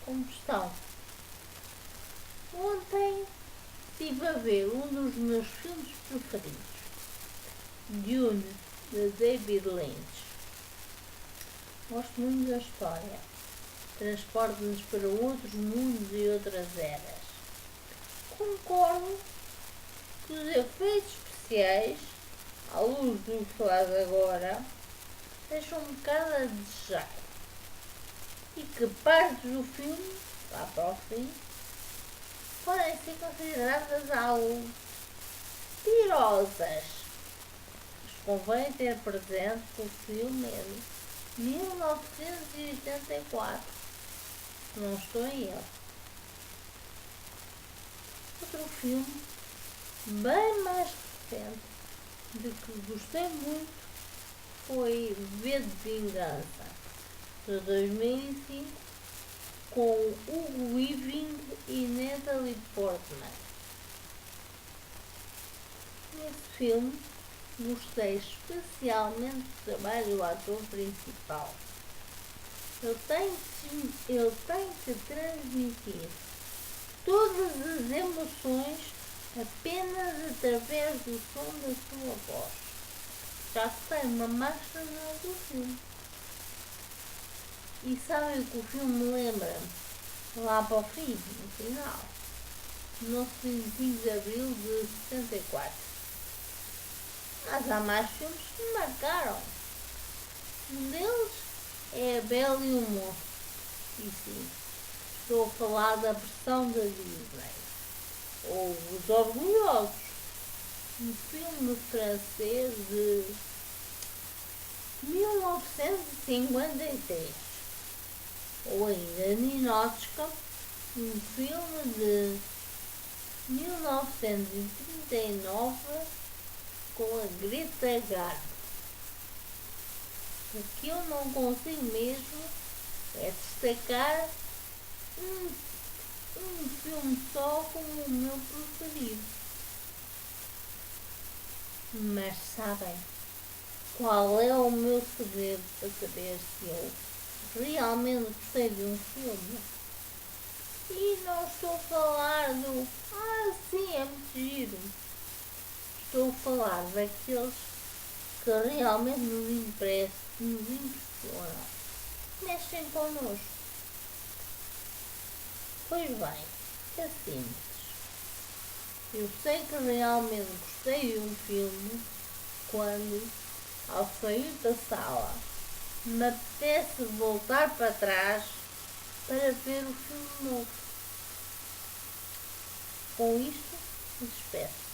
como estão? Ontem estive a ver um dos meus filmes preferidos, Dune, de David Lynch. Gosto muito da história. Transporta-nos para outros mundos e outras eras. Concordo que os efeitos especiais, à luz do que faz agora, deixam um bocado a desejar. E que partes do filme, lá para o fim, podem ser consideradas algo tirosas. Mas convém ter presente que o filme é de 1984. Não estou em erro. Outro filme, bem mais recente, de que gostei muito, foi V de Vingança, de 2005, com Hugo Weaving e Natalie Portman. Nesse filme, gostei especialmente do trabalho do ator principal. Ele tem que transmitir todas as emoções apenas através do som da sua voz. Já se tem uma máscara do filme. E sabem o que o filme me lembra? Lá para o fim, no final. No 25 de abril de 64. Mas há mais filmes que me marcaram. Um deles é A Bela e o Monstro. E sim, estou a falar da versão da Disney. Ou Os Orgulhosos. Um filme francês de 1953. Ou ainda Ninotchka, um filme de 1939 com a Greta Garbo. O que eu não consigo mesmo é destacar um filme só como o meu preferido. Mas sabem qual é o meu segredo para saber se eu realmente gostei de um filme? E não estou a falar do sim, é muito giro. Estou a falar daqueles que realmente nos impressionam, mexem connosco. Pois bem, é simples. Eu sei que realmente gostei de um filme quando, ao sair da sala, me apetece voltar para trás para ver o filme novo. Com isto, me despeço.